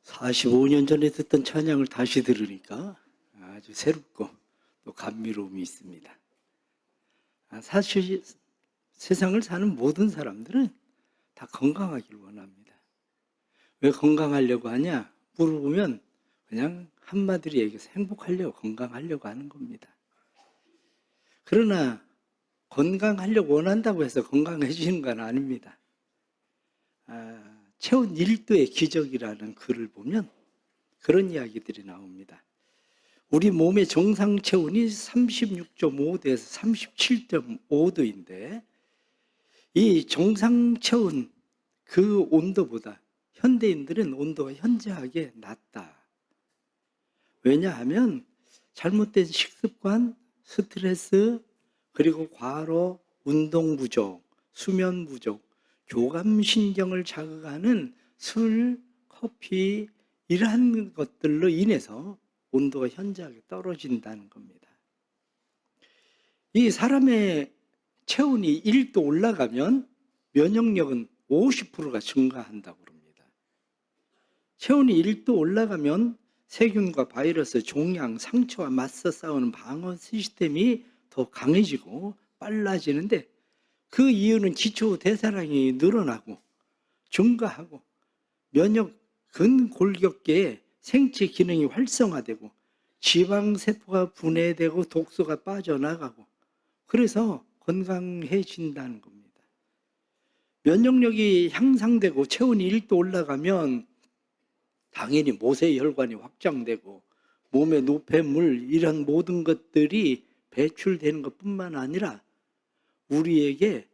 45년 전에 듣던 찬양을 다시 들으니까 아주 새롭고 또 감미로움이 있습니다. 사실 세상을 사는 모든 사람들은 다 건강하길 원합니다. 왜 건강하려고 하냐? 물어보면 그냥 한마디로 얘기해서 행복하려고, 건강하려고 하는 겁니다. 그러나 건강하려고 원한다고 해서 건강해지는 건 아닙니다. 체온 1도의 기적이라는 글을 보면 그런 이야기들이 나옵니다. 우리 몸의 정상 체온이 36.5도에서 37.5도인데 이 정상 체온 그 온도보다 현대인들은 온도가 현저하게 낮다. 왜냐하면 잘못된 식습관, 스트레스, 그리고 과로, 운동 부족, 수면 부족, 교감신경을 자극하는 술, 커피 이러한 것들로 인해서 온도가 현저하게 떨어진다는 겁니다. 이 사람의 체온이 1도 올라가면 면역력은 50%가 증가한다고 합니다. 체온이 1도 올라가면 세균과 바이러스, 종양, 상처와 맞서 싸우는 방어 시스템이 더 강해지고 빨라지는데 그 이유는 기초 대사량이 늘어나고 증가하고 면역 근골격계의 생체 기능이 활성화되고 지방세포가 분해되고 독소가 빠져나가고 그래서 건강해진다는 겁니다. 면역력이 향상되고 체온이 1도 올라가면 당연히 모세혈관이 확장되고 몸의 노폐물 이런 모든 것들이 배출되는 것뿐만 아니라 우리에게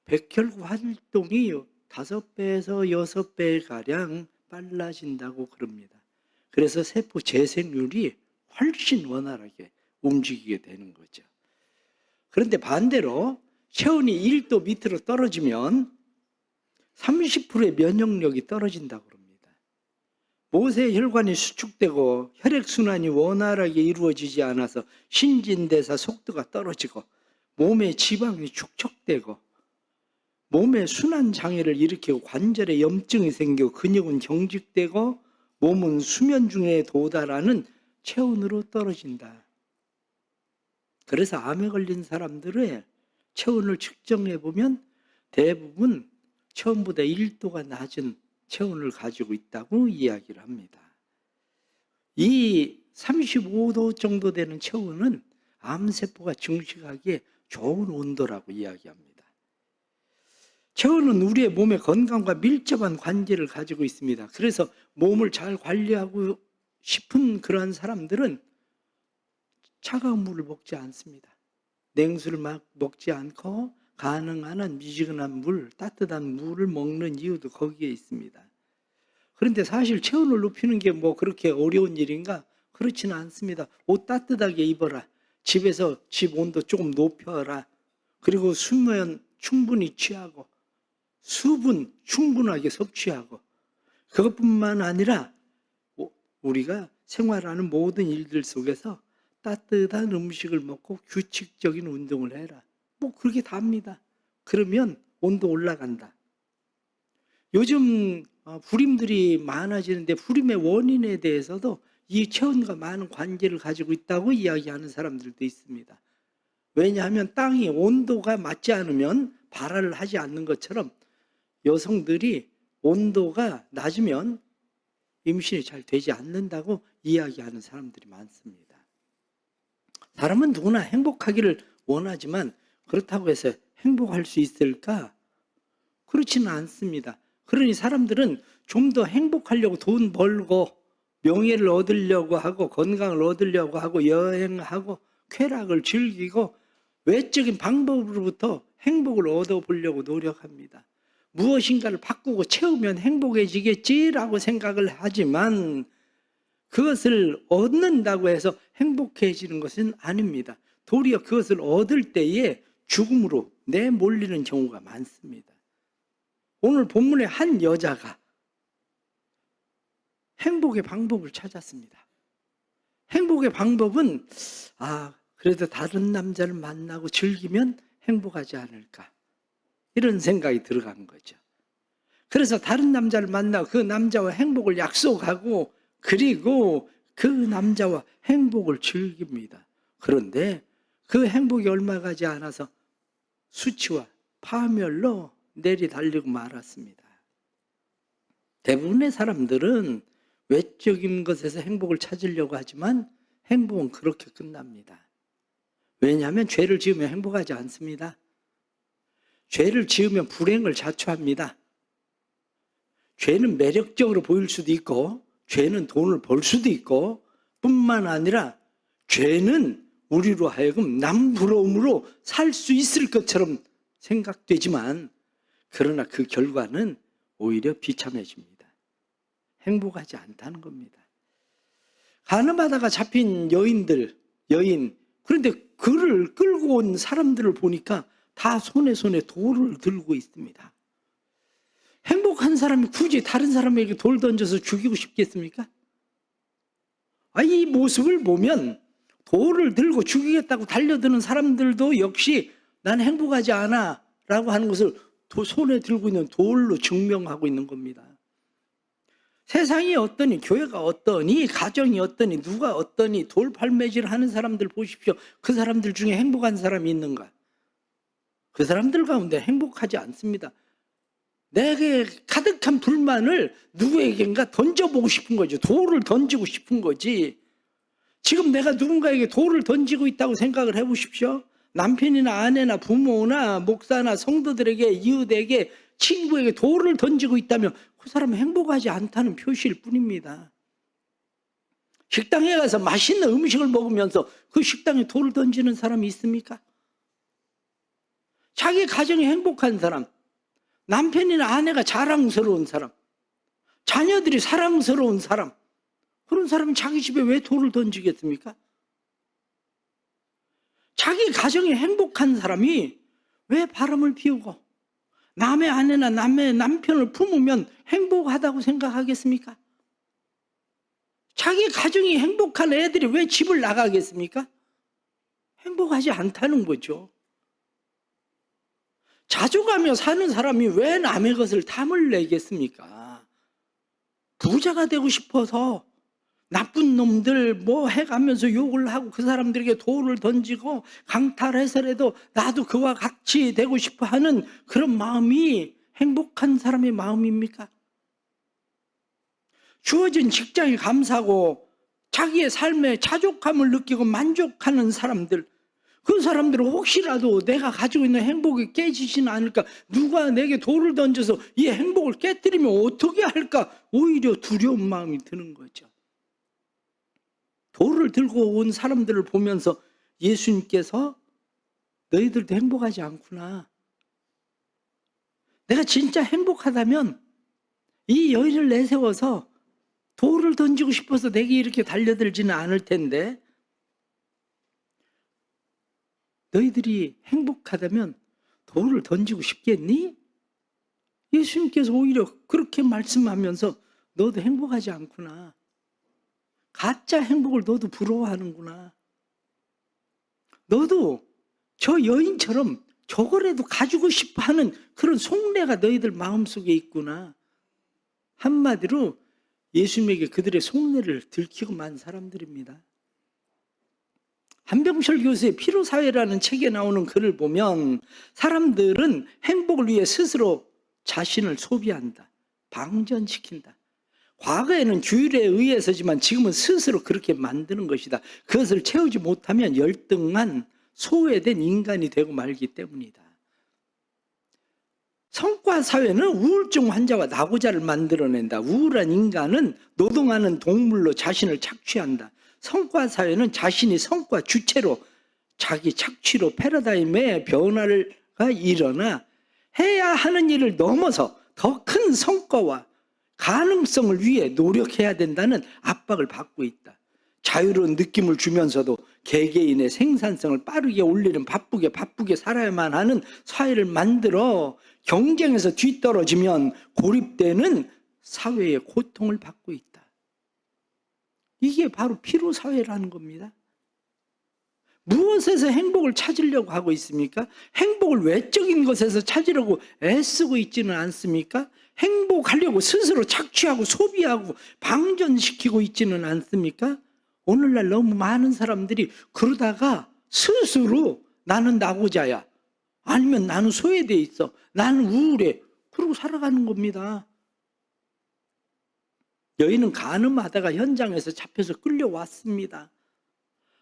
백혈구 활동이 5배에서 6배가량 빨라진다고 그럽니다. 그래서 세포 재생률이 훨씬 원활하게 움직이게 되는 거죠. 그런데 반대로 체온이 1도 밑으로 떨어지면 30%의 면역력이 떨어진다고 합니다. 모세혈관이 수축되고 혈액순환이 원활하게 이루어지지 않아서 신진대사 속도가 떨어지고 몸에 지방이 축적되고 몸에 순환장애를 일으키고 관절에 염증이 생기고 근육은 경직되고 몸은 수면 중에 도달하는 체온으로 떨어진다. 그래서 암에 걸린 사람들의 체온을 측정해 보면 대부분 처음보다 1도가 낮은 체온을 가지고 있다고 이야기를 합니다. 이 35도 정도 되는 체온은 암세포가 증식하기에 좋은 온도라고 이야기합니다. 체온은 우리의 몸의 건강과 밀접한 관계를 가지고 있습니다. 그래서 몸을 잘 관리하고 싶은 그러한 사람들은 차가운 물을 먹지 않습니다. 냉수를 막 먹지 않고 가능한 한 미지근한 물, 따뜻한 물을 먹는 이유도 거기에 있습니다. 그런데 사실 체온을 높이는 게 뭐 그렇게 어려운 일인가? 그렇지는 않습니다. 옷 따뜻하게 입어라. 집에서 집 온도 조금 높여라. 그리고 수면 충분히 취하고 수분 충분하게 섭취하고 그것뿐만 아니라 우리가 생활하는 모든 일들 속에서 따뜻한 음식을 먹고 규칙적인 운동을 해라. 뭐 그렇게 답니다. 그러면 온도 올라간다. 요즘 불임들이 많아지는데 불임의 원인에 대해서도 이 체온과 많은 관계를 가지고 있다고 이야기하는 사람들도 있습니다. 왜냐하면 땅이 온도가 맞지 않으면 발화를 하지 않는 것처럼 여성들이 온도가 낮으면 임신이 잘 되지 않는다고 이야기하는 사람들이 많습니다. 사람은 누구나 행복하기를 원하지만 그렇다고 해서 행복할 수 있을까? 그렇지는 않습니다. 그러니 사람들은 좀 더 행복하려고 돈 벌고 명예를 얻으려고 하고 건강을 얻으려고 하고 여행하고 쾌락을 즐기고 외적인 방법으로부터 행복을 얻어보려고 노력합니다. 무엇인가를 바꾸고 채우면 행복해지겠지라고 생각을 하지만 그것을 얻는다고 해서 행복해지는 것은 아닙니다. 도리어 그것을 얻을 때에 죽음으로 내몰리는 경우가 많습니다. 오늘 본문의 한 여자가 행복의 방법을 찾았습니다. 행복의 방법은 그래도 다른 남자를 만나고 즐기면 행복하지 않을까 이런 생각이 들어간 거죠. 그래서 다른 남자를 만나고 그 남자와 행복을 약속하고 그리고 그 남자와 행복을 즐깁니다. 그런데 그 행복이 얼마 가지 않아서 수치와 파멸로 내리달리고 말았습니다. 대부분의 사람들은 외적인 것에서 행복을 찾으려고 하지만 행복은 그렇게 끝납니다. 왜냐하면 죄를 지으면 행복하지 않습니다. 죄를 지으면 불행을 자초합니다. 죄는 매력적으로 보일 수도 있고 죄는 돈을 벌 수도 있고 뿐만 아니라 죄는 우리로 하여금 남 부러움으로 살 수 있을 것처럼 생각되지만 그러나 그 결과는 오히려 비참해집니다. 행복하지 않다는 겁니다. 가늠하다가 잡힌 여인 그런데 그를 끌고 온 사람들을 보니까 다 손에 돌을 들고 있습니다. 행복한 사람이 굳이 다른 사람에게 돌 던져서 죽이고 싶겠습니까? 이 모습을 보면 돌을 들고 죽이겠다고 달려드는 사람들도 역시 난 행복하지 않아 라고 하는 것을 손에 들고 있는 돌로 증명하고 있는 겁니다. 세상이 어떠니, 교회가 어떠니, 가정이 어떠니, 누가 어떠니 돌팔매질을 하는 사람들 보십시오. 그 사람들 중에 행복한 사람이 있는가? 그 사람들 가운데 행복하지 않습니다. 내게 가득한 불만을 누구에겐가 던져보고 싶은 거죠. 돌을 던지고 싶은 거지. 지금 내가 누군가에게 돌을 던지고 있다고 생각을 해보십시오. 남편이나 아내나 부모나 목사나 성도들에게, 이웃에게, 친구에게 돌을 던지고 있다면 그 사람은 행복하지 않다는 표시일 뿐입니다. 식당에 가서 맛있는 음식을 먹으면서 그 식당에 돌을 던지는 사람이 있습니까? 자기 가정이 행복한 사람, 남편이나 아내가 자랑스러운 사람, 자녀들이 사랑스러운 사람, 그런 사람은 자기 집에 왜 돌을 던지겠습니까? 자기 가정이 행복한 사람이 왜 바람을 피우고 남의 아내나 남의 남편을 품으면 행복하다고 생각하겠습니까? 자기 가정이 행복한 애들이 왜 집을 나가겠습니까? 행복하지 않다는 거죠. 자족하며 사는 사람이 왜 남의 것을 탐을 내겠습니까? 부자가 되고 싶어서 나쁜 놈들 뭐 해가면서 욕을 하고 그 사람들에게 돌을 던지고 강탈해서라도 나도 그와 같이 되고 싶어 하는 그런 마음이 행복한 사람의 마음입니까? 주어진 직장에 감사하고 자기의 삶에 자족함을 느끼고 만족하는 사람들, 그 사람들은 혹시라도 내가 가지고 있는 행복이 깨지지는 않을까, 누가 내게 돌을 던져서 이 행복을 깨뜨리면 어떻게 할까, 오히려 두려운 마음이 드는 거죠. 돌을 들고 온 사람들을 보면서 예수님께서 너희들도 행복하지 않구나, 내가 진짜 행복하다면 이 여인을 내세워서 돌을 던지고 싶어서 내게 이렇게 달려들지는 않을 텐데, 너희들이 행복하다면 돌을 던지고 싶겠니? 예수님께서 오히려 그렇게 말씀하면서 너도 행복하지 않구나, 가짜 행복을 너도 부러워하는구나, 너도 저 여인처럼 저거라도 가지고 싶어 하는 그런 속내가 너희들 마음속에 있구나. 한마디로 예수님에게 그들의 속내를 들키고 만 사람들입니다. 한병철 교수의 피로사회라는 책에 나오는 글을 보면 사람들은 행복을 위해 스스로 자신을 소비한다, 방전시킨다. 과거에는 주일에 의해서지만 지금은 스스로 그렇게 만드는 것이다. 그것을 채우지 못하면 열등한 소외된 인간이 되고 말기 때문이다. 성과사회는 우울증 환자와 낙오자를 만들어낸다. 우울한 인간은 노동하는 동물로 자신을 착취한다. 성과사회는 자신이 성과 주체로 자기 착취로 패러다임의 변화가 일어나 해야 하는 일을 넘어서 더 큰 성과와 가능성을 위해 노력해야 된다는 압박을 받고 있다. 자유로운 느낌을 주면서도 개개인의 생산성을 빠르게 올리는 바쁘게 살아야만 하는 사회를 만들어 경쟁에서 뒤떨어지면 고립되는 사회의 고통을 받고 있다. 이게 바로 피로사회라는 겁니다. 무엇에서 행복을 찾으려고 하고 있습니까? 행복을 외적인 것에서 찾으려고 애쓰고 있지는 않습니까? 행복하려고 스스로 착취하고 소비하고 방전시키고 있지는 않습니까? 오늘날 너무 많은 사람들이 그러다가 스스로 나는 나고자야, 아니면 나는 소외돼 있어, 나는 우울해, 그러고 살아가는 겁니다. 여인은 간음하다가 현장에서 잡혀서 끌려왔습니다.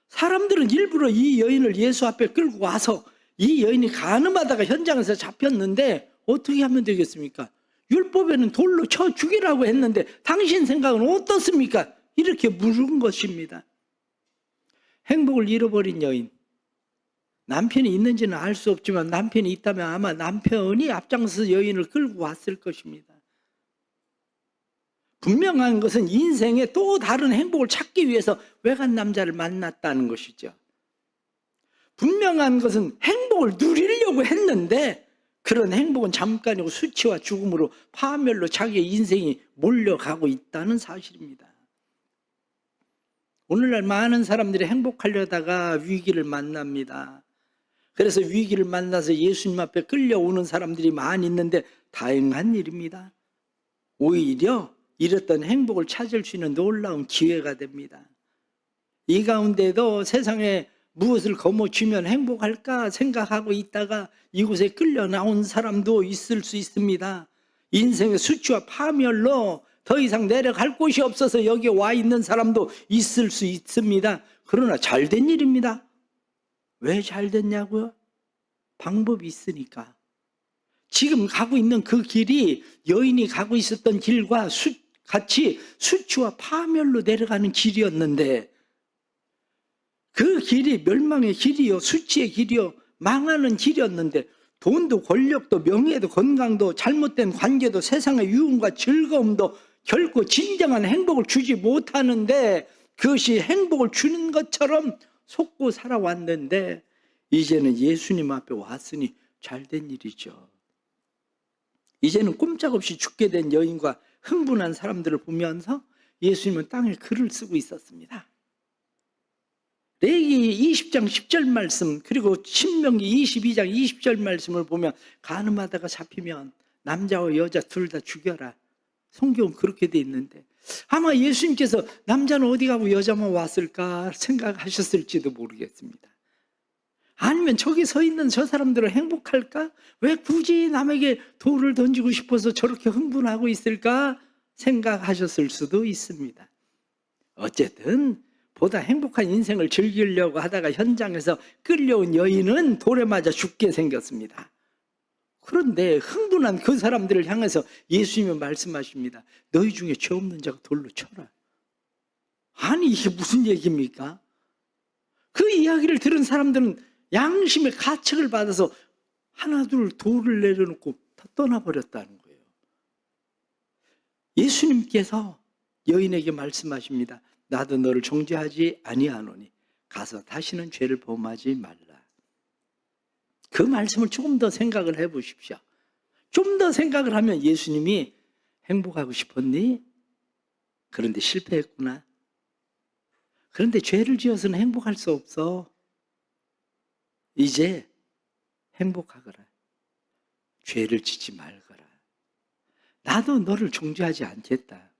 사람들은 일부러 이 여인을 예수 앞에 끌고 와서 이 여인이 간음하다가 현장에서 잡혔는데 어떻게 하면 되겠습니까? 율법에는 돌로 쳐 죽이라고 했는데 당신 생각은 어떻습니까? 이렇게 물은 것입니다. 행복을 잃어버린 여인, 남편이 있는지는 알 수 없지만 남편이 있다면 아마 남편이 앞장서서 여인을 끌고 왔을 것입니다. 분명한 것은 인생에 또 다른 행복을 찾기 위해서 외간 남자를 만났다는 것이죠. 분명한 것은 행복을 누리려고 했는데 그런 행복은 잠깐이고 수치와 죽음으로 파멸로 자기의 인생이 몰려가고 있다는 사실입니다. 오늘날 많은 사람들이 행복하려다가 위기를 만납니다. 그래서 위기를 만나서 예수님 앞에 끌려오는 사람들이 많이 있는데 다행한 일입니다. 오히려 잃었던 행복을 찾을 수 있는 놀라운 기회가 됩니다. 이 가운데도 세상에 무엇을 거머쥐면 행복할까 생각하고 있다가 이곳에 끌려 나온 사람도 있을 수 있습니다. 인생의 수치와 파멸로 더 이상 내려갈 곳이 없어서 여기 와 있는 사람도 있을 수 있습니다. 그러나 잘된 일입니다. 왜 잘 됐냐고요? 방법이 있으니까. 지금 가고 있는 그 길이 여인이 가고 있었던 길과 같이 수치와 파멸로 내려가는 길이었는데 그 길이 멸망의 길이요, 수치의 길이요, 망하는 길이었는데 돈도 권력도 명예도 건강도 잘못된 관계도 세상의 유흥과 즐거움도 결코 진정한 행복을 주지 못하는데 그것이 행복을 주는 것처럼 속고 살아왔는데 이제는 예수님 앞에 왔으니 잘된 일이죠. 이제는 꼼짝없이 죽게 된 여인과 흥분한 사람들을 보면서 예수님은 땅에 글을 쓰고 있었습니다. 레위기 20장 10절 말씀 그리고 신명기 22장 20절 말씀을 보면 간음하다가 잡히면 남자와 여자 둘 다 죽여라. 성경은 그렇게 돼 있는데 아마 예수님께서 남자는 어디 가고 여자만 왔을까 생각하셨을지도 모르겠습니다. 아니면 저기 서 있는 저 사람들은 행복할까? 왜 굳이 남에게 돌을 던지고 싶어서 저렇게 흥분하고 있을까? 생각하셨을 수도 있습니다. 어쨌든 보다 행복한 인생을 즐기려고 하다가 현장에서 끌려온 여인은 돌에 맞아 죽게 생겼습니다. 그런데 흥분한 그 사람들을 향해서 예수님은 말씀하십니다. 너희 중에 죄 없는 자가 돌로 쳐라. 아니 이게 무슨 얘기입니까? 그 이야기를 들은 사람들은 양심의 가책을 받아서 하나둘 돌을 내려놓고 다 떠나버렸다는 거예요. 예수님께서 여인에게 말씀하십니다. 나도 너를 정죄하지 아니하노니 가서 다시는 죄를 범하지 말라. 그 말씀을 조금 더 생각을 해보십시오. 좀 더 생각을 하면 예수님이 행복하고 싶었니? 그런데 실패했구나. 그런데 죄를 지어서는 행복할 수 없어. 이제 행복하거라. 죄를 짓지 말거라. 나도 너를 정죄하지 않겠다.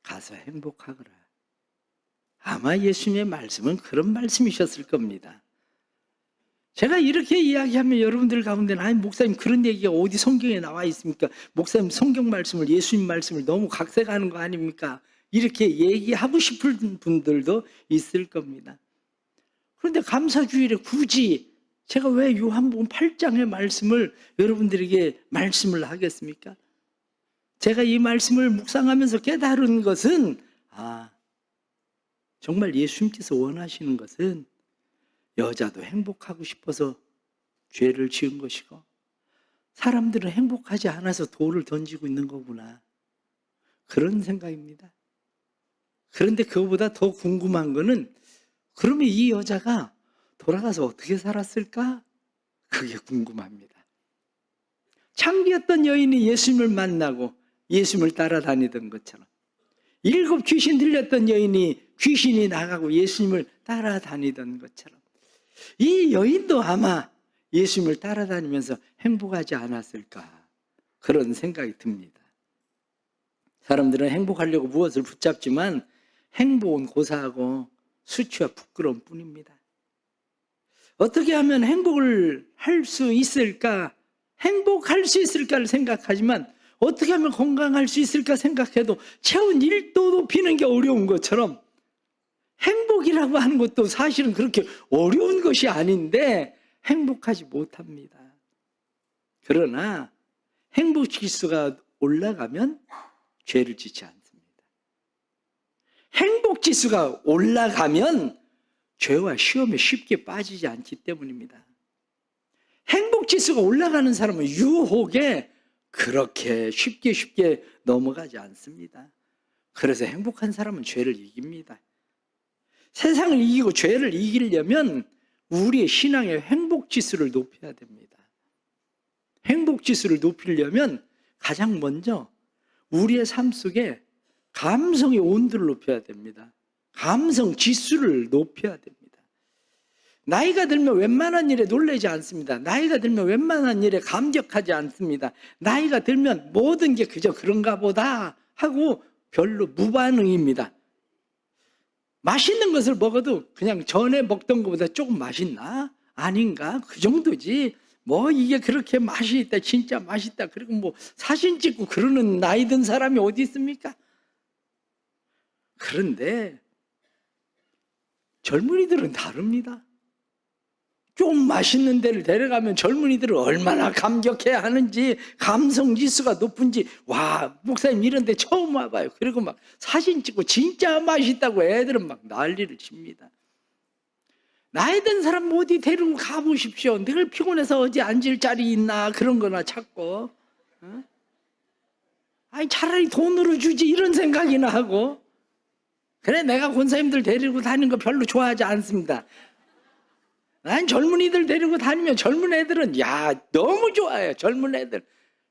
가서 행복하거라. 아마 예수님의 말씀은 그런 말씀이셨을 겁니다. 제가 이렇게 이야기하면 여러분들 가운데는 아니 목사님 그런 얘기가 어디 성경에 나와 있습니까? 목사님 성경 말씀을 예수님 말씀을 너무 각색하는 거 아닙니까? 이렇게 얘기하고 싶은 분들도 있을 겁니다. 그런데 감사주일에 굳이 제가 왜 요한복음 8장의 말씀을 여러분들에게 말씀을 하겠습니까? 제가 이 말씀을 묵상하면서 깨달은 것은 정말 예수님께서 원하시는 것은 여자도 행복하고 싶어서 죄를 지은 것이고 사람들은 행복하지 않아서 돌을 던지고 있는 거구나. 그런 생각입니다. 그런데 그거보다 더 궁금한 거는 그러면 이 여자가 돌아가서 어떻게 살았을까? 그게 궁금합니다. 창기였던 여인이 예수님을 만나고 예수님을 따라다니던 것처럼 7 귀신 들렸던 여인이 귀신이 나가고 예수님을 따라다니던 것처럼 이 여인도 아마 예수님을 따라다니면서 행복하지 않았을까 그런 생각이 듭니다. 사람들은 행복하려고 무엇을 붙잡지만 행복은 고사하고 수치와 부끄러움 뿐입니다. 어떻게 하면 행복을 할 수 있을까? 행복할 수 있을까를 생각하지만 어떻게 하면 건강할 수 있을까 생각해도 체온 1도 높이는 게 어려운 것처럼 행복이라고 하는 것도 사실은 그렇게 어려운 것이 아닌데 행복하지 못합니다. 그러나 행복 지수가 올라가면 죄를 짓지 않습니다. 행복 지수가 올라가면 죄와 시험에 쉽게 빠지지 않기 때문입니다. 행복 지수가 올라가는 사람은 유혹에 그렇게 쉽게 넘어가지 않습니다. 그래서 행복한 사람은 죄를 이깁니다. 세상을 이기고 죄를 이기려면 우리의 신앙의 행복 지수를 높여야 됩니다. 행복 지수를 높이려면 가장 먼저 우리의 삶 속에 감성의 온도를 높여야 됩니다. 감성 지수를 높여야 됩니다. 나이가 들면 웬만한 일에 놀라지 않습니다. 나이가 들면 웬만한 일에 감격하지 않습니다. 나이가 들면 모든 게 그저 그런가 보다 하고 별로 무반응입니다. 맛있는 것을 먹어도 그냥 전에 먹던 것보다 조금 맛있나? 아닌가? 그 정도지. 뭐 이게 그렇게 맛이 있다, 진짜 맛있다. 그리고 뭐 사진 찍고 그러는 나이 든 사람이 어디 있습니까? 그런데 젊은이들은 다릅니다. 좀 맛있는 데를 데려가면 젊은이들은 얼마나 감격해야 하는지, 감성 지수가 높은지, 와, 목사님 이런 데 처음 와봐요. 그리고 막 사진 찍고 진짜 맛있다고 애들은 막 난리를 칩니다. 나이 든 사람 어디 데리고 가보십시오. 늘 피곤해서 어디 앉을 자리 있나 그런 거나 찾고, 어? 아니 차라리 돈으로 주지 이런 생각이나 하고. 그래, 내가 권사님들 데리고 다니는 거 별로 좋아하지 않습니다. 난 젊은이들 데리고 다니면 젊은 애들은 야 너무 좋아해요. 젊은 애들.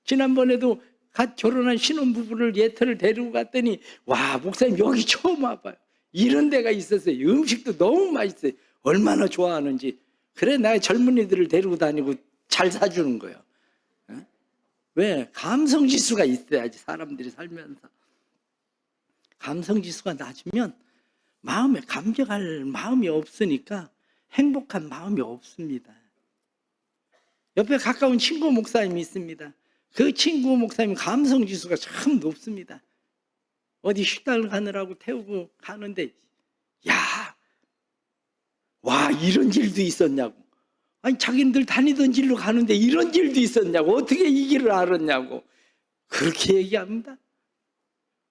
지난번에도 갓 결혼한 신혼부부를 예터를 데리고 갔더니 와, 목사님 여기 처음 와봐요. 이런 데가 있었어요. 음식도 너무 맛있어요. 얼마나 좋아하는지. 그래, 내가 젊은이들을 데리고 다니고 잘 사주는 거예요. 어? 왜? 감성지수가 있어야지, 사람들이 살면서. 감성지수가 낮으면 마음에 감격할 마음이 없으니까 행복한 마음이 없습니다. 옆에 가까운 친구 목사님이 있습니다. 그 친구 목사님 감성지수가 참 높습니다. 어디 식당을 가느라고 태우고 가는데 야, 와 이런 길도 있었냐고. 아니 자기들 다니던 길로 가는데 이런 길도 있었냐고. 어떻게 이 길을 알았냐고. 그렇게 얘기합니다.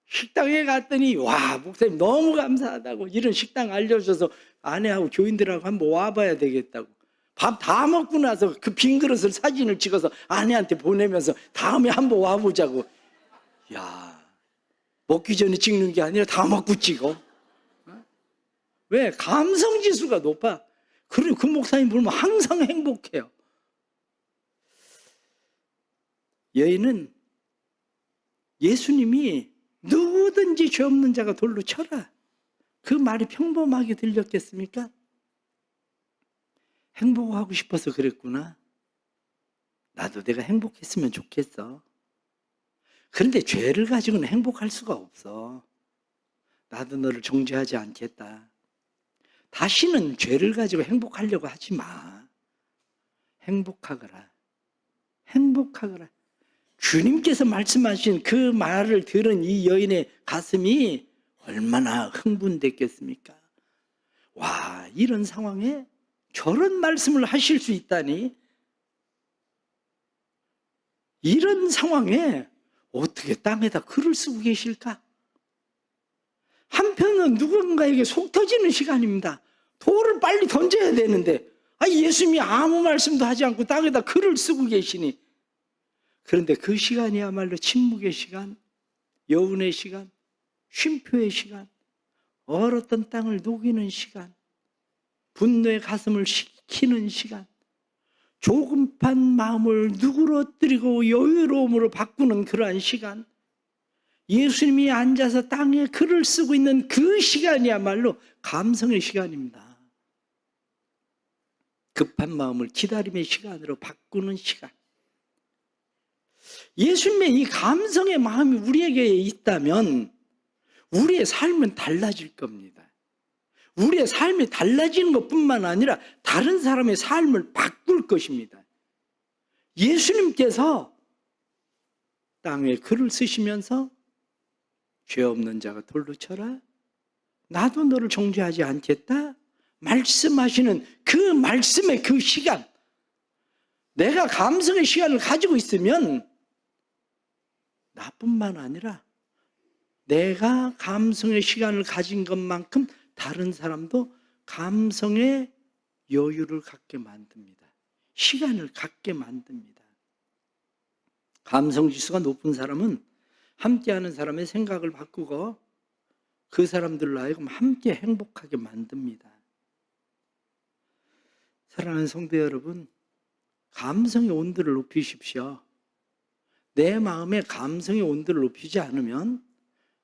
식당에 갔더니 와, 목사님 너무 감사하다고. 이런 식당 알려줘서 아내하고 교인들하고 한번 와봐야 되겠다고. 밥 다 먹고 나서 그 빈 그릇을 사진을 찍어서 아내한테 보내면서 다음에 한번 와보자고. 야, 먹기 전에 찍는 게 아니라 다 먹고 찍어. 왜? 감성지수가 높아. 그리고 그 목사님 보면 항상 행복해요. 여인은 예수님이 누구든지 죄 없는 자가 돌로 쳐라. 그 말이 평범하게 들렸겠습니까? 행복하고 싶어서 그랬구나. 나도 내가 행복했으면 좋겠어. 그런데 죄를 가지고는 행복할 수가 없어. 나도 너를 정죄하지 않겠다. 다시는 죄를 가지고 행복하려고 하지 마. 행복하거라. 행복하거라. 주님께서 말씀하신 그 말을 들은 이 여인의 가슴이 얼마나 흥분됐겠습니까? 와, 이런 상황에 저런 말씀을 하실 수 있다니. 이런 상황에 어떻게 땅에다 글을 쓰고 계실까? 한편은 누군가에게 속 터지는 시간입니다. 돌을 빨리 던져야 되는데 예수님이 아무 말씀도 하지 않고 땅에다 글을 쓰고 계시니. 그런데 그 시간이야말로 침묵의 시간, 여운의 시간, 쉼표의 시간, 얼었던 땅을 녹이는 시간, 분노의 가슴을 식히는 시간, 조급한 마음을 누그러뜨리고 여유로움으로 바꾸는 그러한 시간, 예수님이 앉아서 땅에 글을 쓰고 있는 그 시간이야말로 감성의 시간입니다. 급한 마음을 기다림의 시간으로 바꾸는 시간. 예수님의 이 감성의 마음이 우리에게 있다면 우리의 삶은 달라질 겁니다. 우리의 삶이 달라지는 것뿐만 아니라 다른 사람의 삶을 바꿀 것입니다. 예수님께서 땅에 글을 쓰시면서 죄 없는 자가 돌로 쳐라, 나도 너를 정죄하지 않겠다 말씀하시는 그 말씀의 그 시간, 내가 감성의 시간을 가지고 있으면 나뿐만 아니라 내가 감성의 시간을 가진 것만큼 다른 사람도 감성의 여유를 갖게 만듭니다. 시간을 갖게 만듭니다. 감성 지수가 높은 사람은 함께하는 사람의 생각을 바꾸고 그 사람들로 하여금 함께 행복하게 만듭니다. 사랑하는 성도 여러분, 감성의 온도를 높이십시오. 내 마음의 감성의 온도를 높이지 않으면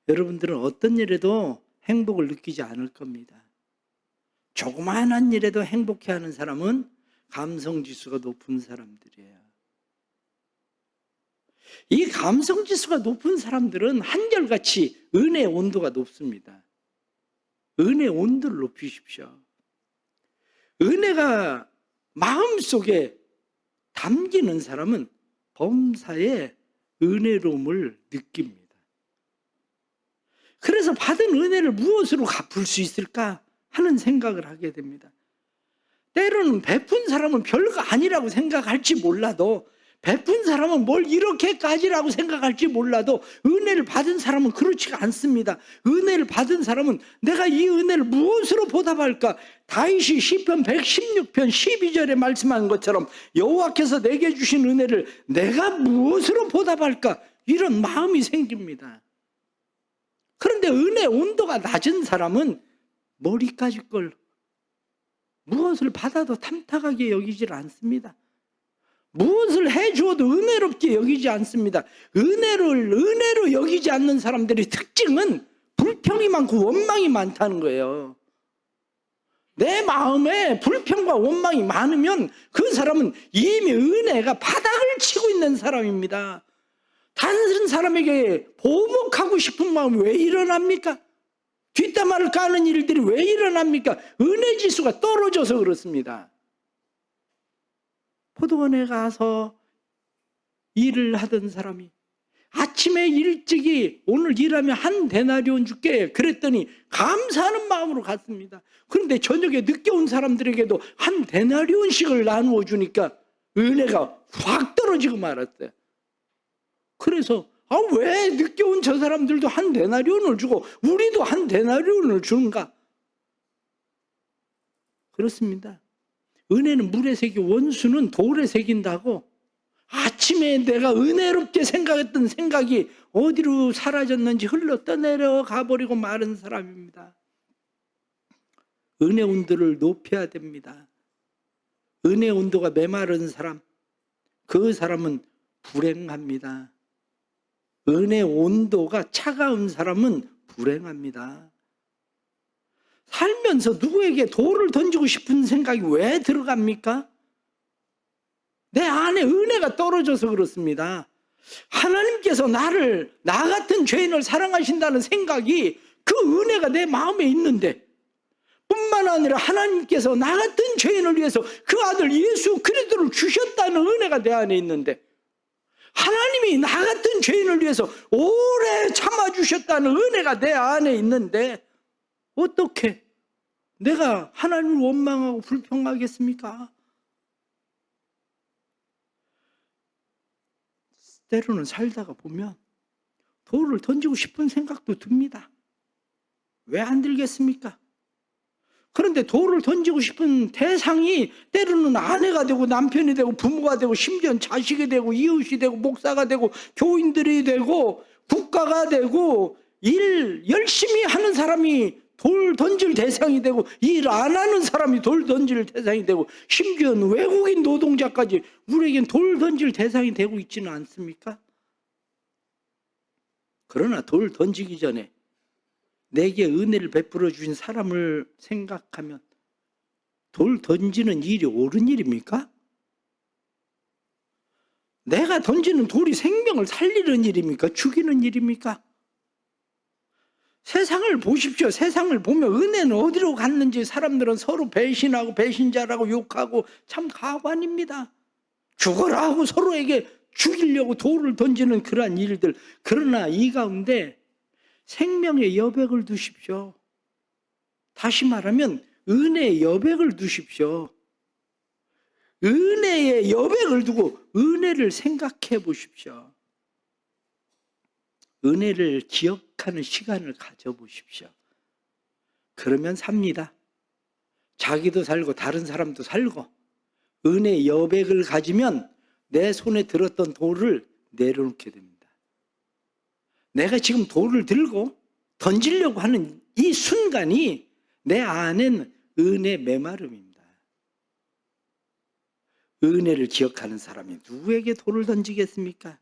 여러분들은 어떤 일에도 행복을 느끼지 않을 겁니다. 조그마한 일에도 행복해하는 사람은 감성 지수가 높은 사람들이에요. 이 감성 지수가 높은 사람들은 한결같이 은혜의 온도가 높습니다. 은혜의 온도를 높이십시오. 은혜가 마음속에 담기는 사람은 범사에 은혜로움을 느낍니다. 그래서 받은 은혜를 무엇으로 갚을 수 있을까 하는 생각을 하게 됩니다. 때로는 베푼 사람은 별거 아니라고 생각할지 몰라도, 베푼 사람은 뭘 이렇게까지라고 생각할지 몰라도 은혜를 받은 사람은 그렇지가 않습니다. 은혜를 받은 사람은 내가 이 은혜를 무엇으로 보답할까? 다윗이 시편 116편 12절에 말씀한 것처럼 여호와께서 내게 주신 은혜를 내가 무엇으로 보답할까? 이런 마음이 생깁니다. 그런데 은혜의 온도가 낮은 사람은 머리까지 걸 무엇을 받아도 탐탁하게 여기질 않습니다. 무엇을 해주어도 은혜롭게 여기지 않습니다. 은혜로 여기지 않는 사람들의 특징은 불평이 많고 원망이 많다는 거예요. 내 마음에 불평과 원망이 많으면 그 사람은 이미 은혜가 바닥을 치고 있는 사람입니다. 다른 사람에게 보복하고 싶은 마음이 왜 일어납니까? 뒷담화를 까는 일들이 왜 일어납니까? 은혜 지수가 떨어져서 그렇습니다. 포도원에 가서 일을 하던 사람이 아침에 일찍이 오늘 일하면 한 데나리온 줄게 그랬더니 감사하는 마음으로 갔습니다. 그런데 저녁에 늦게 온 사람들에게도 한 데나리온씩을 나누어 주니까 은혜가 확 떨어지고 말았어요. 그래서 왜 늦게 온 저 사람들도 한 데나리온을 주고 우리도 한 데나리온을 주는가? 그렇습니다. 은혜는 물에 새기고 원수는 돌에 새긴다고 아침에 내가 은혜롭게 생각했던 생각이 어디로 사라졌는지 흘러 떠내려 가버리고 마른 사람입니다. 은혜 온도를 높여야 됩니다. 은혜 온도가 메마른 사람, 그 사람은 불행합니다. 은혜 온도가 차가운 사람은 불행합니다. 살면서 누구에게 돌을 던지고 싶은 생각이 왜 들어갑니까? 내 안에 은혜가 떨어져서 그렇습니다. 하나님께서 나 같은 죄인을 사랑하신다는 생각이 그 은혜가 내 마음에 있는데, 뿐만 아니라 하나님께서 나 같은 죄인을 위해서 그 아들 예수 그리스도를 주셨다는 은혜가 내 안에 있는데, 하나님이 나 같은 죄인을 위해서 오래 참아주셨다는 은혜가 내 안에 있는데 어떻게 내가 하나님을 원망하고 불평하겠습니까? 때로는 살다가 보면 돌을 던지고 싶은 생각도 듭니다. 왜 안 들겠습니까? 그런데 돌을 던지고 싶은 대상이 때로는 아내가 되고 남편이 되고 부모가 되고 심지어는 자식이 되고 이웃이 되고 목사가 되고 교인들이 되고 국가가 되고 일 열심히 하는 사람이 돌 던질 대상이 되고 일 안 하는 사람이 돌 던질 대상이 되고 심지어는 외국인 노동자까지 우리에겐 돌 던질 대상이 되고 있지는 않습니까? 그러나 돌 던지기 전에 내게 은혜를 베풀어 주신 사람을 생각하면 돌 던지는 일이 옳은 일입니까? 내가 던지는 돌이 생명을 살리는 일입니까? 죽이는 일입니까? 세상을 보십시오. 세상을 보면 은혜는 어디로 갔는지 사람들은 서로 배신하고 배신자라고 욕하고 참 가관입니다. 죽어라 하고 서로에게 죽이려고 돌을 던지는 그러한 일들. 그러나 이 가운데 생명의 여백을 두십시오. 다시 말하면 은혜의 여백을 두십시오. 은혜의 여백을 두고 은혜를 생각해 보십시오. 은혜를 기억하는 시간을 가져보십시오. 그러면 삽니다. 자기도 살고 다른 사람도 살고 은혜의 여백을 가지면 내 손에 들었던 돌을 내려놓게 됩니다. 내가 지금 돌을 들고 던지려고 하는 이 순간이 내 안엔 은혜 메마름입니다. 은혜를 기억하는 사람이 누구에게 돌을 던지겠습니까?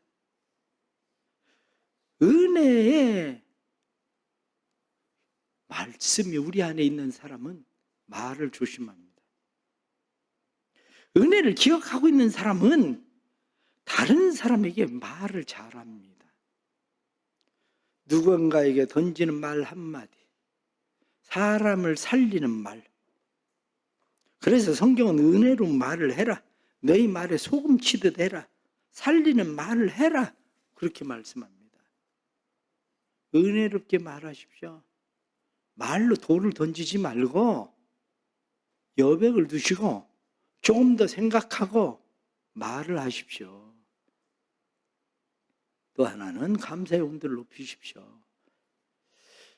은혜의 말씀이 우리 안에 있는 사람은 말을 조심합니다. 은혜를 기억하고 있는 사람은 다른 사람에게 말을 잘합니다. 누군가에게 던지는 말 한마디, 사람을 살리는 말. 그래서 성경은 은혜로운 말을 해라. 너희 말에 소금 치듯 해라. 살리는 말을 해라. 그렇게 말씀합니다. 은혜롭게 말하십시오. 말로 돌을 던지지 말고 여백을 두시고 조금 더 생각하고 말을 하십시오. 또 하나는 감사의 온도를 높이십시오.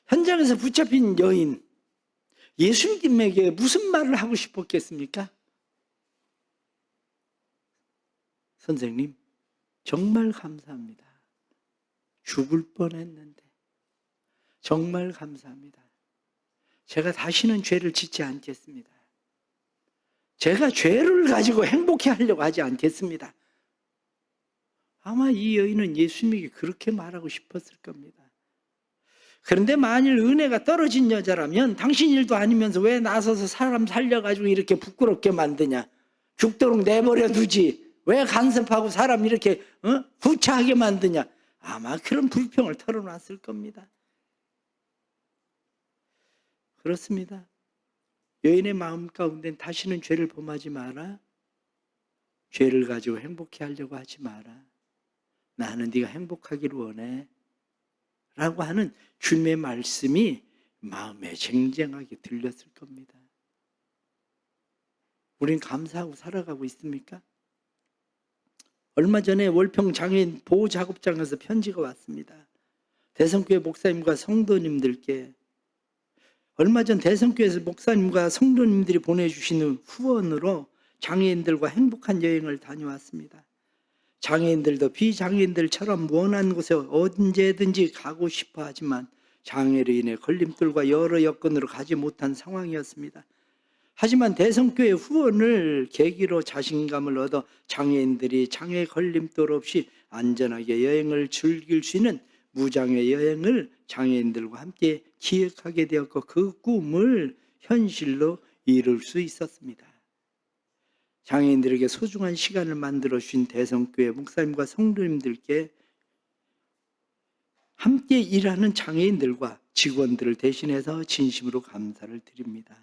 현장에서 붙잡힌 여인, 예수님에게 무슨 말을 하고 싶었겠습니까? 선생님, 정말 감사합니다. 죽을 뻔했는데 정말 감사합니다. 제가 다시는 죄를 짓지 않겠습니다. 제가 죄를 가지고 행복해 하려고 하지 않겠습니다. 아마 이 여인은 예수님에게 그렇게 말하고 싶었을 겁니다. 그런데 만일 은혜가 떨어진 여자라면 당신 일도 아니면서 왜 나서서 사람 살려가지고 이렇게 부끄럽게 만드냐? 죽도록 내버려 두지. 왜 간섭하고 사람 이렇게 후차하게 만드냐? 아마 그런 불평을 털어놨을 겁니다. 그렇습니다. 여인의 마음 가운데 다시는 죄를 범하지 마라. 죄를 가지고 행복해 하려고 하지 마라. 나는 네가 행복하기를 원해. 라고 하는 주님의 말씀이 마음에 쟁쟁하게 들렸을 겁니다. 우린 감사하고 살아가고 있습니까? 얼마 전에 월평 장애인 보호작업장에서 편지가 왔습니다. 대성교회 목사님과 성도님들께 얼마 전 대성교회에서 목사님과 성도님들이 보내주시는 후원으로 장애인들과 행복한 여행을 다녀왔습니다. 장애인들도 비장애인들처럼 원하는 곳에 언제든지 가고 싶어 하지만 장애로 인해 걸림돌과 여러 여건으로 가지 못한 상황이었습니다. 하지만 대성교회 후원을 계기로 자신감을 얻어 장애인들이 장애 걸림돌 없이 안전하게 여행을 즐길 수 있는 무장애 여행을 장애인들과 함께 기획하게 되었고 그 꿈을 현실로 이룰 수 있었습니다. 장애인들에게 소중한 시간을 만들어 주신 대성교회 목사님과 성도님들께 함께 일하는 장애인들과 직원들을 대신해서 진심으로 감사를 드립니다.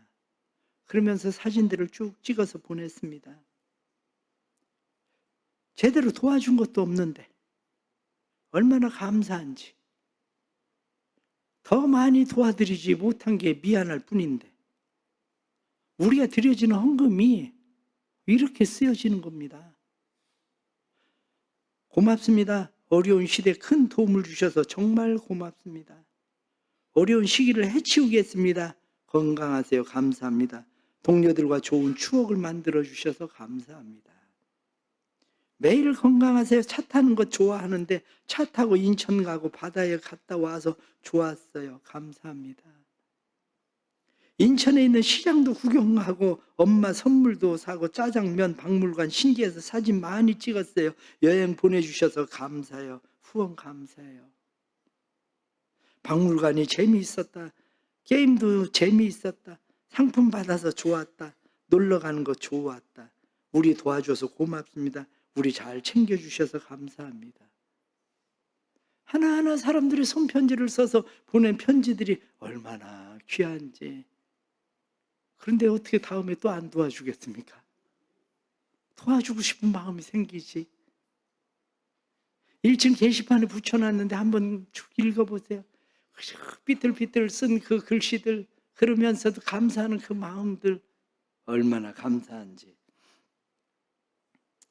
그러면서 사진들을 쭉 찍어서 보냈습니다. 제대로 도와준 것도 없는데 얼마나 감사한지. 더 많이 도와드리지 못한 게 미안할 뿐인데 우리가 드려지는 헌금이 이렇게 쓰여지는 겁니다. 고맙습니다. 어려운 시대에 큰 도움을 주셔서 정말 고맙습니다. 어려운 시기를 해치우겠습니다. 건강하세요. 감사합니다. 동료들과 좋은 추억을 만들어 주셔서 감사합니다. 매일 건강하세요. 차 타는 거 좋아하는데 차 타고 인천 가고 바다에 갔다 와서 좋았어요. 감사합니다. 인천에 있는 시장도 구경하고 엄마 선물도 사고 짜장면 박물관 신기해서 사진 많이 찍었어요. 여행 보내주셔서 감사해요. 후원 감사해요. 박물관이 재미있었다. 게임도 재미있었다. 상품 받아서 좋았다. 놀러 가는 거 좋았다. 우리 도와줘서 고맙습니다. 우리 잘 챙겨주셔서 감사합니다. 하나하나 사람들이 손편지를 써서 보낸 편지들이 얼마나 귀한지. 그런데 어떻게 다음에 또 안 도와주겠습니까? 도와주고 싶은 마음이 생기지. 1층 게시판에 붙여놨는데 한번 쭉 읽어보세요. 삐뚤삐뚤 쓴 그 글씨들, 그러면서도 감사하는 그 마음들 얼마나 감사한지.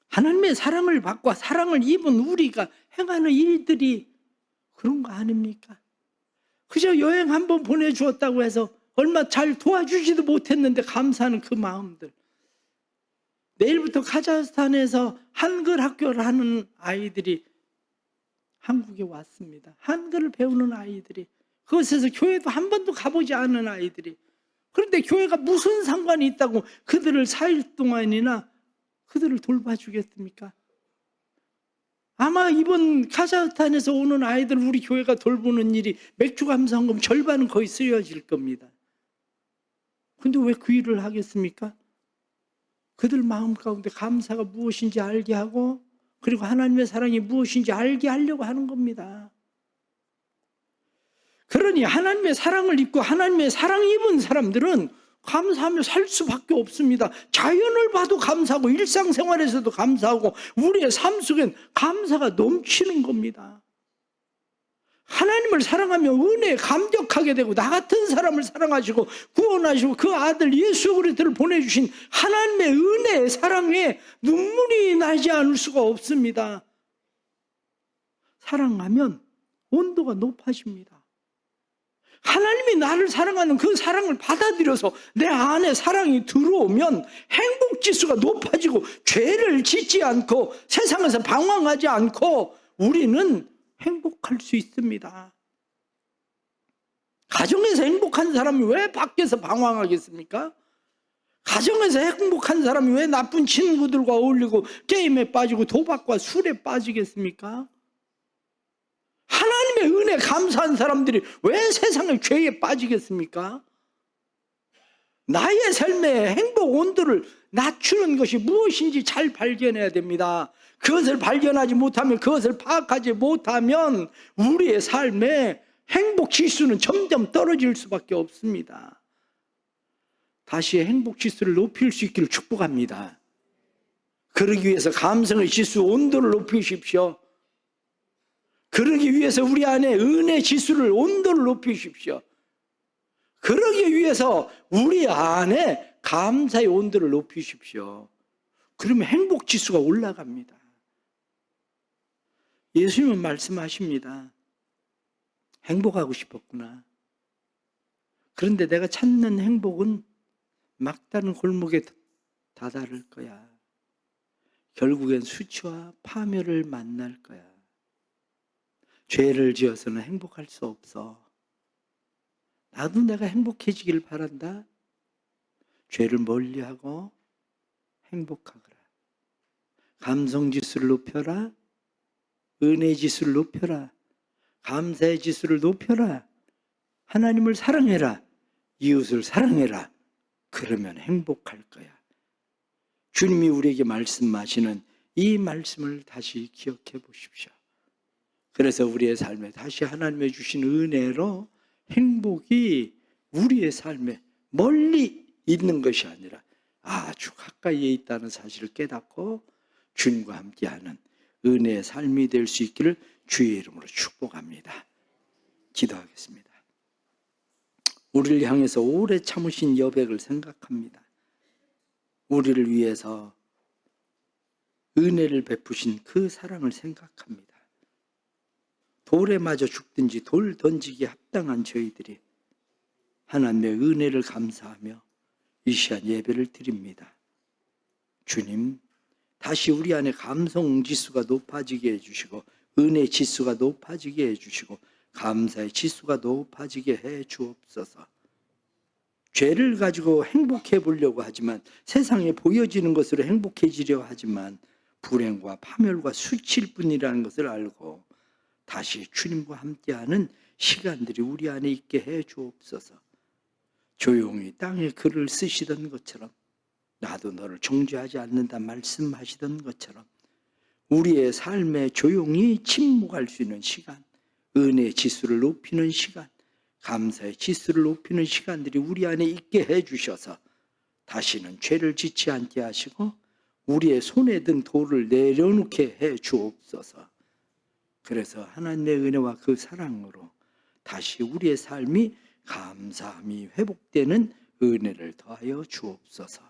하나님의 사랑을 받고 사랑을 입은 우리가 행하는 일들이 그런 거 아닙니까? 그저 여행 한번 보내주었다고 해서 얼마 잘 도와주지도 못했는데 감사하는 그 마음들. 내일부터 카자흐스탄에서 한글 학교를 하는 아이들이 한국에 왔습니다. 한글을 배우는 아이들이. 그곳에서 교회도 한 번도 가보지 않은 아이들이. 그런데 교회가 무슨 상관이 있다고 그들을 4일 동안이나 그들을 돌봐주겠습니까? 아마 이번 카자흐스탄에서 오는 아이들 우리 교회가 돌보는 일이 맥주 감사원금 절반은 거의 쓰여질 겁니다. 근데 왜 그 일을 하겠습니까? 그들 마음 가운데 감사가 무엇인지 알게 하고, 그리고 하나님의 사랑이 무엇인지 알게 하려고 하는 겁니다. 그러니 하나님의 사랑을 입고 하나님의 사랑을 입은 사람들은 감사하며 살 수밖에 없습니다. 자연을 봐도 감사하고 일상생활에서도 감사하고 우리의 삶 속엔 감사가 넘치는 겁니다. 하나님을 사랑하며 은혜에 감격하게 되고 나 같은 사람을 사랑하시고 구원하시고 그 아들 예수 그리스도를 보내주신 하나님의 은혜의 사랑에 눈물이 나지 않을 수가 없습니다. 사랑하면 온도가 높아집니다. 하나님이 나를 사랑하는 그 사랑을 받아들여서 내 안에 사랑이 들어오면 행복지수가 높아지고 죄를 짓지 않고 세상에서 방황하지 않고 우리는 행복할 수 있습니다. 가정에서 행복한 사람이 왜 밖에서 방황하겠습니까? 가정에서 행복한 사람이 왜 나쁜 친구들과 어울리고 게임에 빠지고 도박과 술에 빠지겠습니까? 하나님의 은혜 감사한 사람들이 왜 세상의 죄에 빠지겠습니까? 나의 삶의 행복 온도를 낮추는 것이 무엇인지 잘 발견해야 됩니다. 그것을 발견하지 못하면, 그것을 파악하지 못하면 우리의 삶의 행복 지수는 점점 떨어질 수밖에 없습니다. 다시 행복 지수를 높일 수 있기를 축복합니다. 그러기 위해서 감성의 지수 온도를 높이십시오. 그러기 위해서 우리 안에 은혜 지수를 온도를 높이십시오. 그러기 위해서 우리 안에 감사의 온도를 높이십시오. 그러면 행복 지수가 올라갑니다. 예수님은 말씀하십니다. 행복하고 싶었구나. 그런데 내가 찾는 행복은 막다른 골목에 다다를 거야. 결국엔 수치와 파멸을 만날 거야. 죄를 지어서는 행복할 수 없어. 나도 내가 행복해지길 바란다. 죄를 멀리하고 행복하거라. 감성 지수를 높여라. 은혜 지수를 높여라. 감사의 지수를 높여라. 하나님을 사랑해라. 이웃을 사랑해라. 그러면 행복할 거야. 주님이 우리에게 말씀하시는 이 말씀을 다시 기억해 보십시오. 그래서 우리의 삶에 다시 하나님의 주신 은혜로 행복이 우리의 삶에 멀리 있는 것이 아니라 아주 가까이에 있다는 사실을 깨닫고 주님과 함께하는 은혜의 삶이 될 수 있기를 주의 이름으로 축복합니다. 기도하겠습니다. 우리를 향해서 오래 참으신 여백을 생각합니다. 우리를 위해서 은혜를 베푸신 그 사랑을 생각합니다. 돌에 맞아 죽든지 돌 던지기에 합당한 저희들이 하나님의 은혜를 감사하며 이 시간 예배를 드립니다. 주님, 다시 우리 안에 감성 지수가 높아지게 해주시고 은혜 지수가 높아지게 해주시고 감사의 지수가 높아지게 해 주옵소서. 죄를 가지고 행복해 보려고 하지만, 세상에 보여지는 것으로 행복해지려고 하지만 불행과 파멸과 수치일 뿐이라는 것을 알고 다시 주님과 함께하는 시간들이 우리 안에 있게 해 주옵소서. 조용히 땅에 글을 쓰시던 것처럼, 나도 너를 정죄하지 않는다 말씀하시던 것처럼 우리의 삶에 조용히 침묵할 수 있는 시간, 은혜의 지수를 높이는 시간, 감사의 지수를 높이는 시간들이 우리 안에 있게 해주셔서 다시는 죄를 짓지 않게 하시고 우리의 손에 든 돌을 내려놓게 해 주옵소서. 그래서 하나님의 은혜와 그 사랑으로 다시 우리의 삶이 감사함이 회복되는 은혜를 더하여 주옵소서.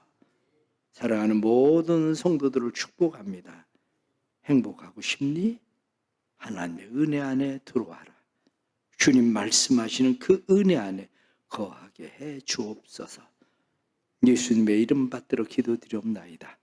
사랑하는 모든 성도들을 축복합니다. 행복하고 싶니? 하나님의 은혜 안에 들어와라. 주님 말씀하시는 그 은혜 안에 거하게 해 주옵소서. 예수님의 이름 받들어 기도드리옵나이다.